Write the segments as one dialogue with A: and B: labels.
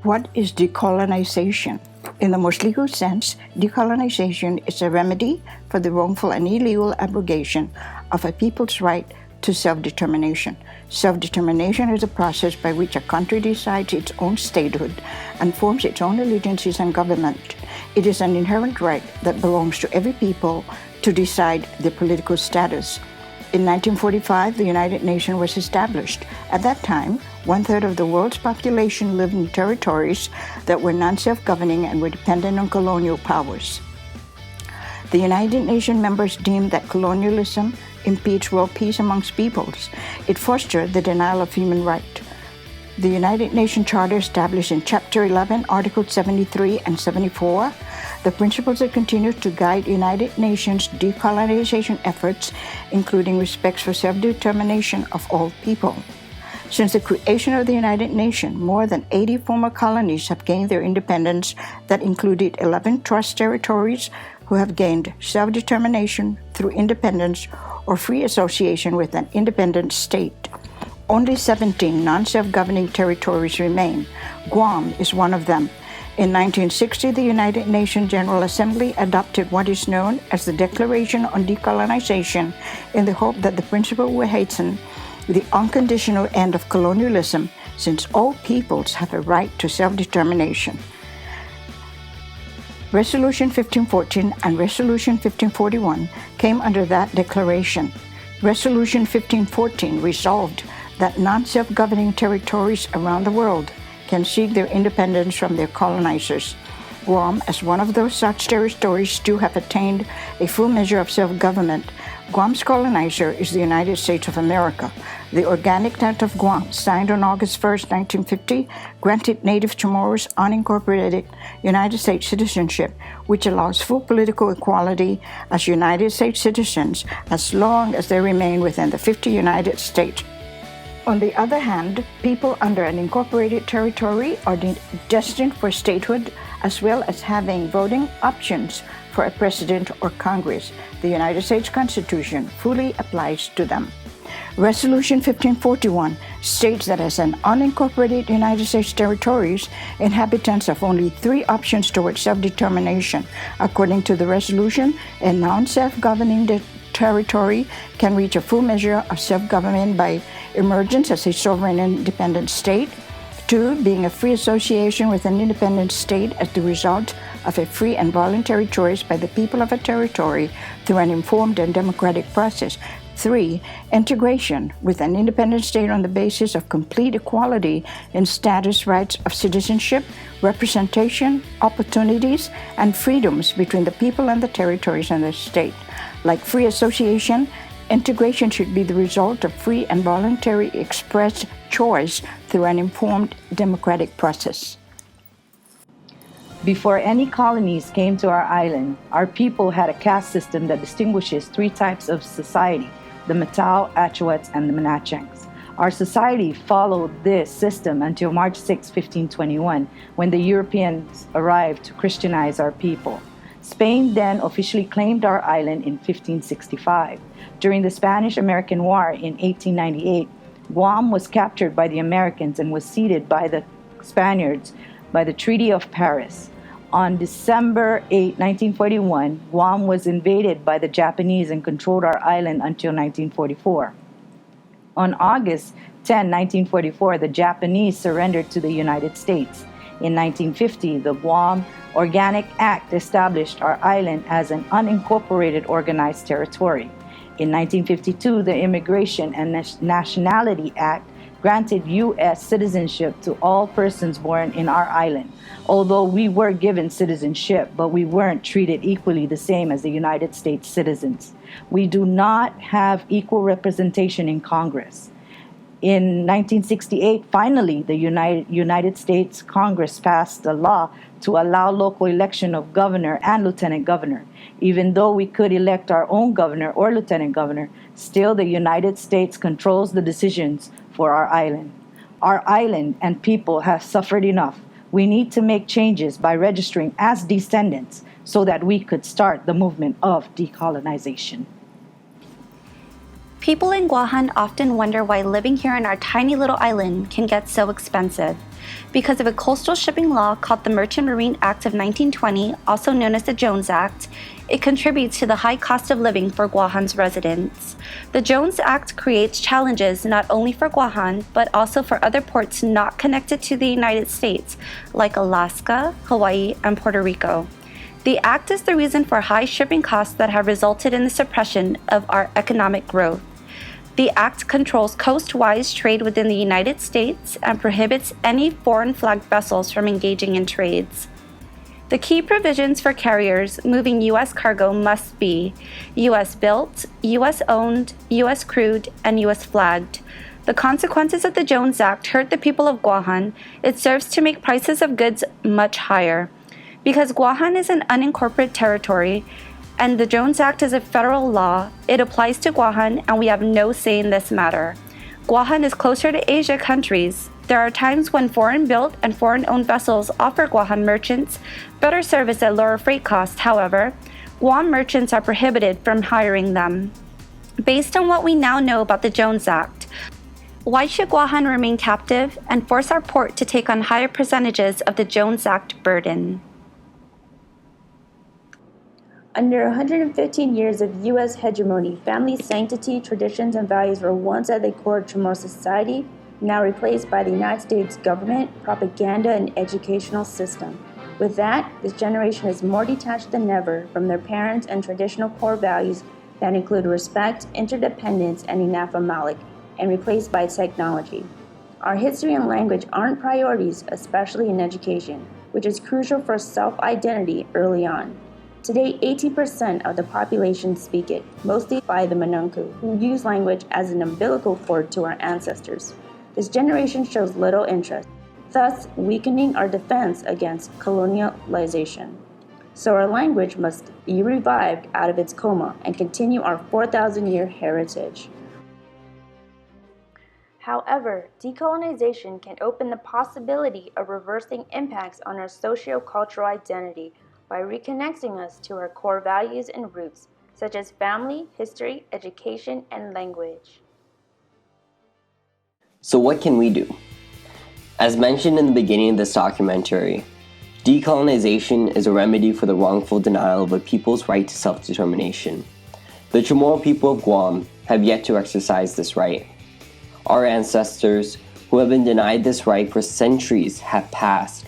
A: What is decolonization? In the most legal sense, decolonization is a remedy for the wrongful and illegal abrogation of a people's right to self-determination. Self-determination is a process by which a country decides its own statehood and forms its own allegiances and government. It is an inherent right that belongs to every people to decide their political status. In 1945, the United Nations was established. At that time, 1/3 of the world's population lived in territories that were non-self-governing and were dependent on colonial powers. The United Nations members deemed that colonialism impedes world peace amongst peoples. It fostered the denial of human rights. The United Nations Charter established in Chapter 11, Articles 73 and 74, the principles that continue to guide United Nations decolonization efforts, including respect for self-determination of all people. Since the creation of the United Nations, more than 80 former colonies have gained their independence. That included 11 trust territories who have gained self-determination through independence or free association with an independent state. Only 17 non-self-governing territories remain. Guam is one of them. In 1960, the United Nations General Assembly adopted what is known as the Declaration on Decolonization in the hope that the principle will hasten the unconditional end of colonialism, since all peoples have a right to self-determination. Resolution 1514 and Resolution 1541 came under that declaration. Resolution 1514 resolved that non-self-governing territories around the world can seek their independence from their colonizers. Guam, as one of those such territories, to have attained a full measure of self-government. Guam's colonizer is the United States of America. The Organic Act of Guam, signed on August 1, 1950, granted Native Chamorros unincorporated United States citizenship, which allows full political equality as United States citizens as long as they remain within the 50 United States. On the other hand, people under an incorporated territory are destined for statehood, as well as having voting options for a president or Congress. The United States Constitution fully applies to them. Resolution 1541 states that as an unincorporated United States territories, inhabitants have only 3 options towards self-determination. According to the resolution, a non-self-governing territory can reach a full measure of self-government by emergence as a sovereign and independent state. 2, being a free association with an independent state as the result of a free and voluntary choice by the people of a territory through an informed and democratic process. 3, integration with an independent state on the basis of complete equality in status, rights of citizenship, representation, opportunities, and freedoms between the people and the territories and the state. Like free association, integration should be the result of free and voluntary expressed choice through an informed democratic process.
B: Before any colonies came to our island, our people had a caste system that distinguishes 3 types of society: the Matao, Achuets, and the Menachengs. Our society followed this system until March 6, 1521, when the Europeans arrived to Christianize our people. Spain then officially claimed our island in 1565. During the Spanish-American War in 1898, Guam was captured by the Americans and was ceded by the Spaniards by the Treaty of Paris. On December 8, 1941, Guam was invaded by the Japanese and controlled our island until 1944. On August 10, 1944, the Japanese surrendered to the United States. In 1950, the Guam Organic Act established our island as an unincorporated organized territory. In 1952, the Immigration and Nationality Act granted U.S. citizenship to all persons born in our island. Although we were given citizenship, but we weren't treated equally the same as the United States citizens. We do not have equal representation in Congress. In 1968, finally, the United States Congress passed a law to allow local election of governor and lieutenant governor. Even though we could elect our own governor or lieutenant governor, still the United States controls the decisions for our island. Our island and people have suffered enough. We need to make changes by registering as descendants so that we could start the movement of decolonization.
C: People in Guam often wonder why living here on our tiny little island can get so expensive. Because of a coastal shipping law called the Merchant Marine Act of 1920, also known as the Jones Act, it contributes to the high cost of living for Guam's residents. The Jones Act creates challenges not only for Guam, but also for other ports not connected to the United States, like Alaska, Hawaii, and Puerto Rico. The act is the reason for high shipping costs that have resulted in the suppression of our economic growth. The act controls coast-wise trade within the United States and prohibits any foreign-flagged vessels from engaging in trades. The key provisions for carriers moving U.S. cargo must be U.S. built, U.S. owned, U.S. crewed, and U.S. flagged. The consequences of the Jones Act hurt the people of Guam. It serves to make prices of goods much higher. Because Guam is an unincorporated territory, and the Jones Act is a federal law, it applies to Guam and we have no say in this matter. Guam is closer to Asia countries. There are times when foreign-built and foreign-owned vessels offer Guam merchants better service at lower freight costs. However, Guam merchants are prohibited from hiring them. Based on what we now know about the Jones Act, why should Guam remain captive and force our port to take on higher percentages of the Jones Act burden?
D: Under 115 years of U.S. hegemony, family sanctity, traditions, and values were once at the core of Chamorro society, now replaced by the United States government, propaganda, and educational system. With that, this generation is more detached than ever from their parents and traditional core values that include respect, interdependence, and Inaf Malik, and replaced by technology. Our history and language aren't priorities, especially in education, which is crucial for self-identity early on. Today, 80% of the population speak it, mostly by the Manunku, who use language as an umbilical cord to our ancestors. This generation shows little interest, thus weakening our defense against colonialization. So our language must be revived out of its coma and continue our 4,000-year heritage. However, decolonization can open the possibility of reversing impacts on our socio-cultural identity by reconnecting us to our core values and roots, such as family, history, education, and language.
E: So what can we do? As mentioned in the beginning of this documentary, decolonization is a remedy for the wrongful denial of a people's right to self-determination. The Chamorro people of Guam have yet to exercise this right. Our ancestors, who have been denied this right for centuries, have passed.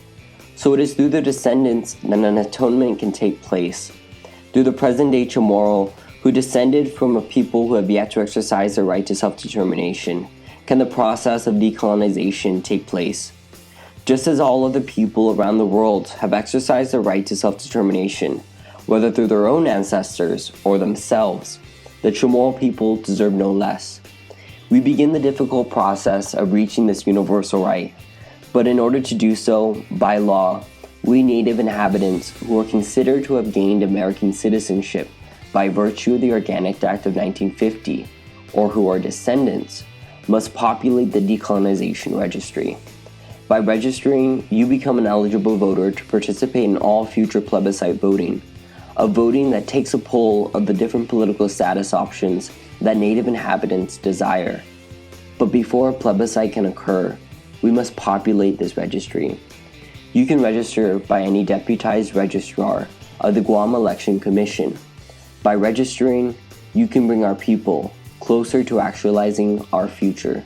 E: So it is through their descendants that an atonement can take place. Through the present-day Chamorro, who descended from a people who have yet to exercise their right to self-determination, can the process of decolonization take place. Just as all other people around the world have exercised their right to self-determination, whether through their own ancestors or themselves, the Chamorro people deserve no less. We begin the difficult process of reaching this universal right. But in order to do so, by law, we native inhabitants who are considered to have gained American citizenship by virtue of the Organic Act of 1950, or who are descendants, must populate the Decolonization Registry. By registering, you become an eligible voter to participate in all future plebiscite voting, a voting that takes a poll of the different political status options that native inhabitants desire. But before a plebiscite can occur, we must populate this registry. You can register by any deputized registrar of the Guam Election Commission. By registering, you can bring our people closer to actualizing our future.